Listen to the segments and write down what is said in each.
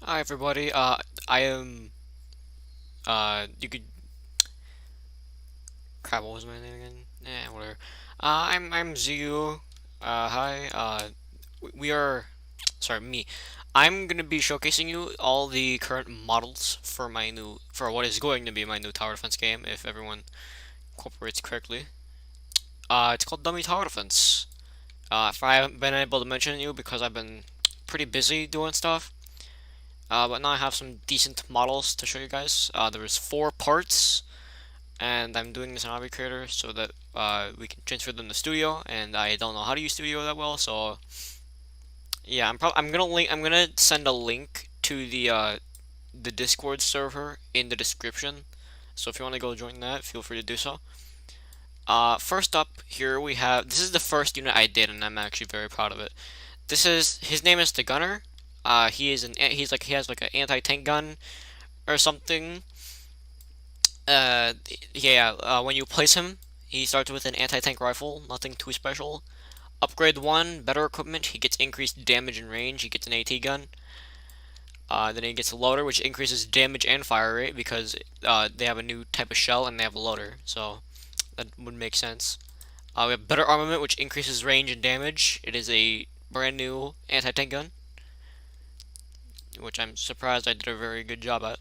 Hi everybody. I am. You could. Crap. What was my name again? Whatever. I'm Zio. Hi. We are. Sorry, me. I'm gonna be showcasing you all the current models for for what is going to be my new tower defense game, if everyone cooperates correctly. It's called Dummy Tower Defense. If I haven't been able to mention you because I've been pretty busy doing stuff. But now I have some decent models to show you guys. There's four parts and I'm doing this in Hobby Creator so that we can transfer them to Studio. And I don't know how to use Studio that well, so yeah, I'm gonna send a link to the Discord server in the description. So if you want to go join that, feel free to do so. First up here we have this is the first unit I did, and I'm actually very proud of it. This is his name is the Gunner. He has like an anti-tank gun or something. When you place him, he starts with an anti-tank rifle, nothing too special. Upgrade 1, better equipment, he gets increased damage and range, he gets an AT gun. Then he gets a loader, which increases damage and fire rate because they have a new type of shell and they have a loader, so that would make sense. We have better armament, which increases range and damage. It is a brand new anti-tank gun, which I'm surprised I did a very good job at.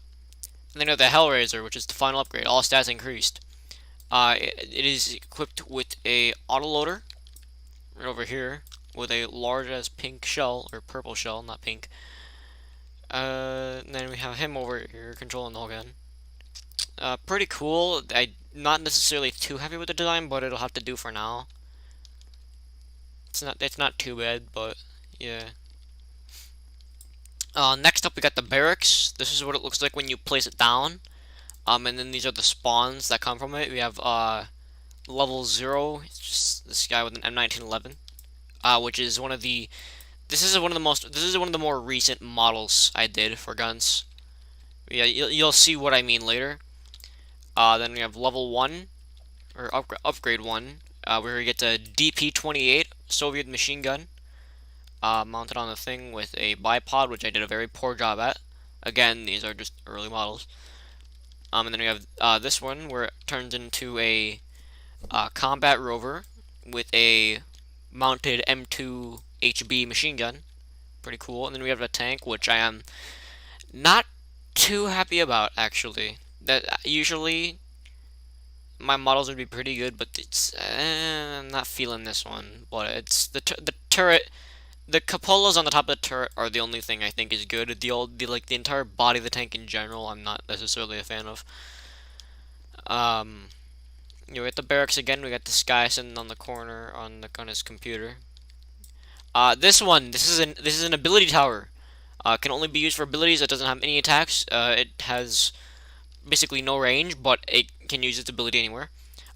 And then we have the Hellraiser, which is the final upgrade, all stats increased. It is equipped with a autoloader right over here with a large as pink shell or purple shell, not pink. And then we have him over here controlling the whole gun. Pretty cool. I not necessarily too happy with the design, but it'll have to do for now. It's not too bad, but yeah. Next up we got the barracks. This is what it looks like when you place it down. And then these are the spawns that come from it. We have level 0, it's just this guy with an M1911, which is one of the this is one of the most this is one of the more recent models I did for guns. Yeah, you'll see what I mean later. Then we have level 1 or upgrade 1, where we get the DP-28 Soviet machine gun, mounted on the thing with a bipod, which I did a very poor job at. Again, these are just early models. And then we have this one where it turns into a combat rover with a mounted M2 HB machine gun. Pretty cool. And then we have a tank, which I am not too happy about, actually. That usually my models would be pretty good, but I'm not feeling this one. But it's the turret. The cupolas on the top of the turret are the only thing I think is good. The entire body of the tank in general, I'm not necessarily a fan of. Um, we got the barracks again. We got this guy sitting on the corner on his computer. This is an ability tower. Can only be used for abilities. It doesn't have any attacks. It has basically no range, but it can use its ability anywhere.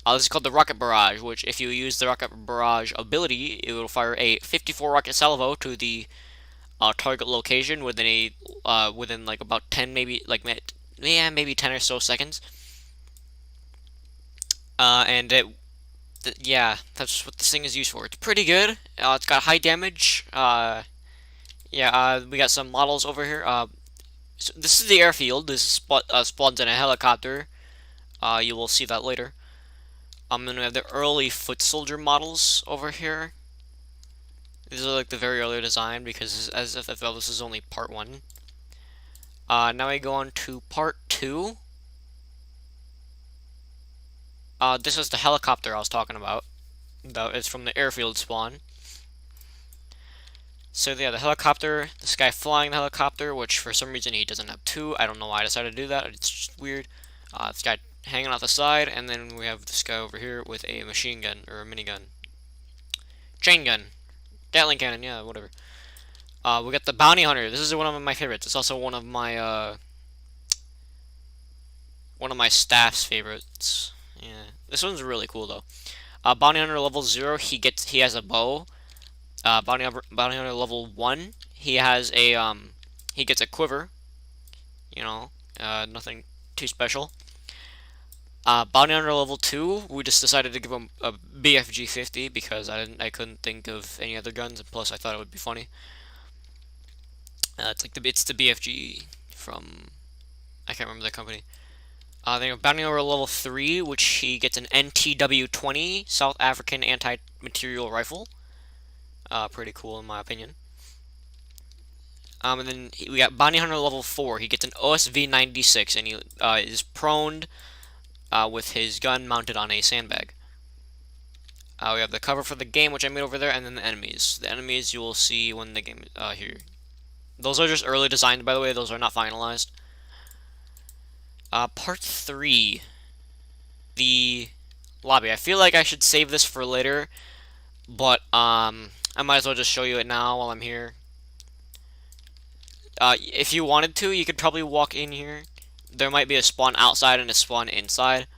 This is called the Rocket Barrage, which if you use the Rocket Barrage ability, it will fire a 54 rocket salvo to the target location within like about 10 maybe 10 or so seconds. And yeah, that's what this thing is used for. It's pretty good. It's got high damage. We got some models over here. So this is the airfield. This spawns in a helicopter. You will see that later. Then we have the early foot soldier models over here. These are like the very early design because as if this is only part 1. Now we go on to part 2. This is the helicopter I was talking about. It's from the airfield spawn. So yeah, the helicopter, this guy flying the helicopter, which for some reason he doesn't have 2. I don't know why I decided to do that. It's just weird. This guy hanging off the side, and then we have this guy over here with a machine gun or a minigun, chain gun, Gatling cannon, yeah, whatever. We got the bounty hunter. This is one of my favorites. It's also one of my staff's favorites. Yeah, this one's really cool though. Bounty hunter level 0, he has a bow. Bounty hunter level 1, he gets a quiver. You know, nothing too special. Bounty hunter level 2, we just decided to give him a BFG 50 because I couldn't think of any other guns, and plus I thought it would be funny. It's the BFG from, I can't remember the company. Then you're bounding over level 3, which he gets an NTW-20 South African anti-material rifle. Pretty cool in my opinion. And then we got Bounty Hunter level 4. He gets an OSV-96, and he is prone with his gun mounted on a sandbag. We have the cover for the game, which I made over there, and then the enemies. The enemies you will see when the game here. Those are just early designed, by the way. Those are not finalized. Part 3. The lobby. I feel like I should save this for later, but I might as well just show you it now while I'm here. If you wanted to, you could probably walk in here. There might be a spawn outside and a spawn inside.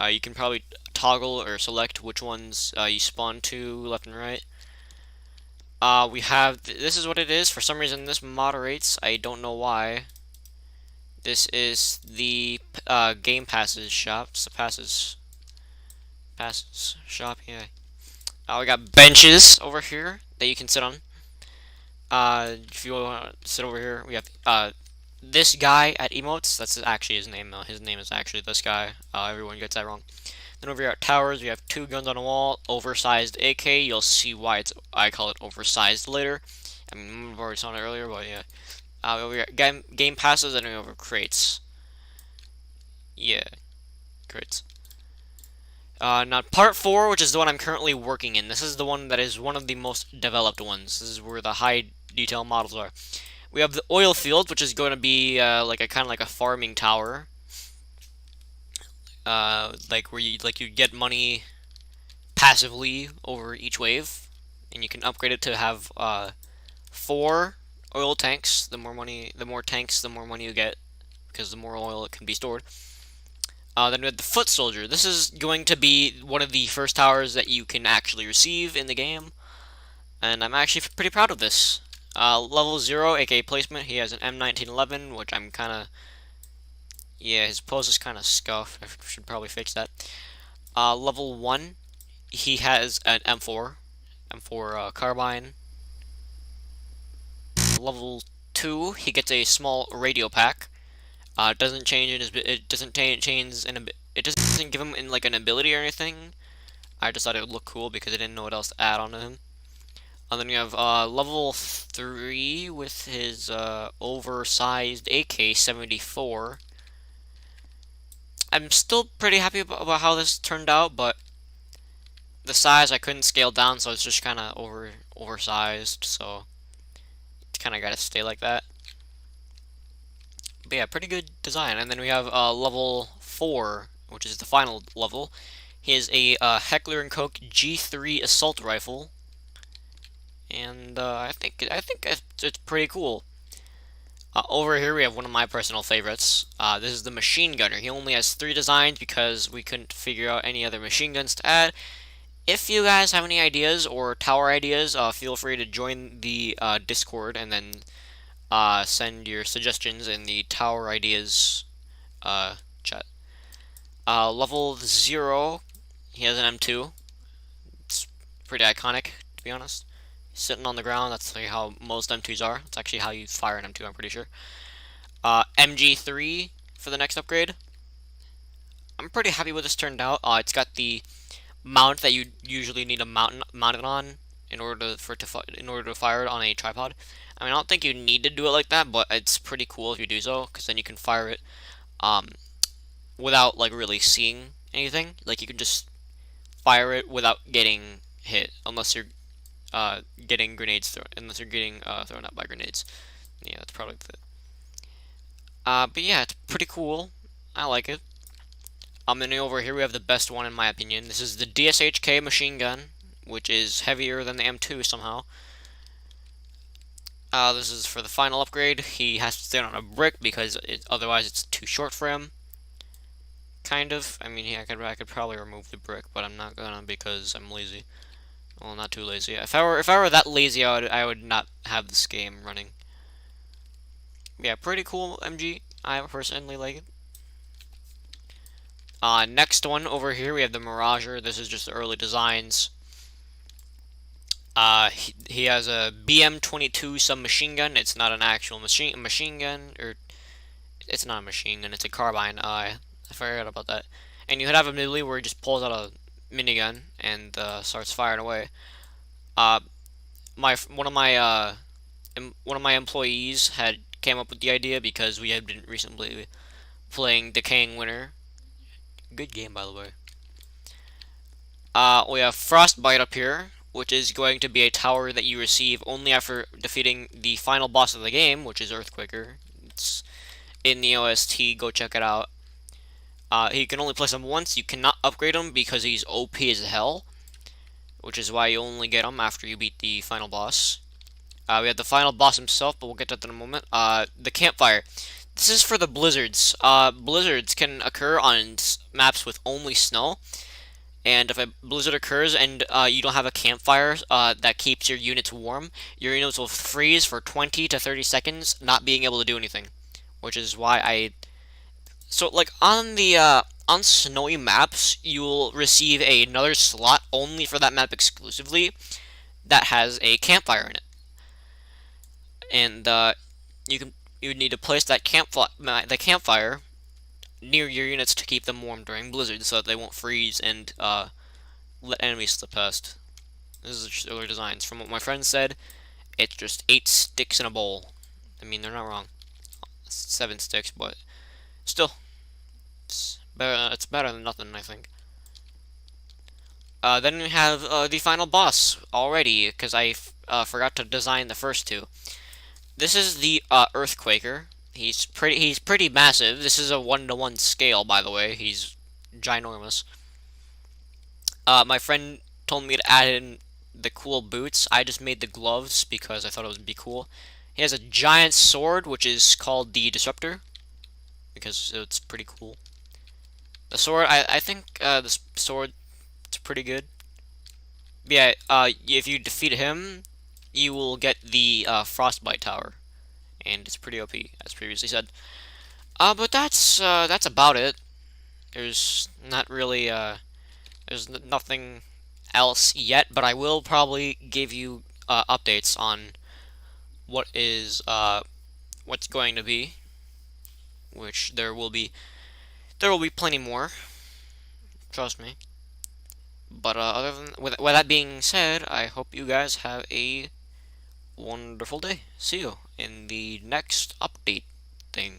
You can probably toggle or select which ones you spawn to, left and right. We have, this is what it is. For some reason this moderates, I don't know why. This is the game passes shop, so passes shop, yeah. We got benches over here that you can sit on. If you want to sit over here, we have this guy at emotes. That's actually his name. His name is actually this guy. Everyone gets that wrong. Then over here at towers, we have 2 guns on a wall, oversized AK. You'll see why I call it oversized later. I mean, I've already saw it earlier, but yeah. Over here, game passes, and over crates. Yeah, crates. Now part 4, which is the one I'm currently working in. This is the one that is one of the most developed ones. This is where the high detail models are. We have the oil field, which is going to be like a kind of like a farming tower. Like where you get money passively over each wave, and you can upgrade it to have 4 oil tanks. The more tanks, the more money you get, because the more oil it can be stored. Then we have the foot soldier. This is going to be one of the first towers that you can actually receive in the game, and I'm actually pretty proud of this. Level 0, aka placement, he has an M1911, which I'm kind of, yeah, his pose is kind of scuffed. I should probably fix that. Level 1, he has an M4 carbine. Level 2, he gets a small radio pack. It doesn't change it doesn't give him in like an ability or anything. I just thought it would look cool because I didn't know what else to add onto him. And then you have level 3 with his oversized AK-74. I'm still pretty happy about how this turned out, but the size I couldn't scale down, so it's just kind of oversized. So it's kind of got to stay like that. But yeah, pretty good design. And then we have level 4, which is the final level. He has a Heckler & Koch G3 assault rifle, and I think it's pretty cool. Over here we have one of my personal favorites. This is the machine gunner. He only has 3 designs because we couldn't figure out any other machine guns to add. If you guys have any ideas or tower ideas, feel free to join the Discord and then send your suggestions in the tower ideas chat. Level 0, he has an M2. It's pretty iconic, to be honest. He's sitting on the ground. That's like how most M2s are. It's actually how you fire an M2, I'm pretty sure. MG3 for the next upgrade. I'm pretty happy with this turned out. It's got the mount that you usually need to mount it on in order to fire it on a tripod. I mean, I don't think you need to do it like that, but it's pretty cool if you do so, because then you can fire it without like really seeing anything. Like you can just fire it without getting hit, unless you're getting thrown out by grenades. Yeah, that's probably it. But yeah, it's pretty cool. I like it. And then over here we have the best one in my opinion. This is the DSHK machine gun, which is heavier than the M2 somehow. This is for the final upgrade. He has to stand on a brick because otherwise it's too short for him. Kind of. I mean, yeah, I could probably remove the brick, but I'm not gonna because I'm lazy. Well, not too lazy. If I were that lazy, I would not have this game running. Yeah, pretty cool MG. I personally like it. Next one over here we have the Mirager. This is just the early designs. He has a BM-22 submachine gun. It's not an actual machine gun, or it's not a machine gun. It's a carbine. I forgot about that. And you have a ability where he just pulls out a minigun and starts firing away. Uh, my one of my one of my employees had came up with the idea because we had been recently playing Decaying Winter. Good game, by the way. We have Frostbite up here, which is going to be a tower that you receive only after defeating the final boss of the game, which is Earthquaker. It's in the OST. Go check it out. You can only place him once. You cannot upgrade him because he's OP as hell, which is why you only get him after you beat the final boss. We have the final boss himself, but we'll get to that in a moment. The campfire. This is for the blizzards. Blizzards can occur on maps with only snow, and if a blizzard occurs and you don't have a campfire that keeps your units warm, your units will freeze for 20 to 30 seconds, not being able to do anything. Which is why So, like, on snowy maps, you'll receive another slot only for that map exclusively that has a campfire in it. And, you would need to place that campfire near your units to keep them warm during blizzards so that they won't freeze and, let enemies slip past. This is just earlier designs. From what my friend said, it's just 8 sticks in a bowl. I mean, they're not wrong. 7 sticks, but still, it's better than nothing, I think. Then we have the final boss already, because I forgot to design the first two. This is the Earthquaker. He's pretty massive. This is a 1-to-1 scale, by the way. He's ginormous. My friend told me to add in the cool boots. I just made the gloves because I thought it would be cool. He has a giant sword, which is called the Disruptor, because it's pretty cool. The sword, I think the sword is pretty good. Yeah, if you defeat him, you will get the Frostbite Tower, and it's pretty OP, as previously said. But that's about it. There's not really there's nothing else yet, but I will probably give you updates on what's going to be, which there will be plenty more. Trust me. But other than with that being said, I hope you guys have a wonderful day. See you in the next update thing.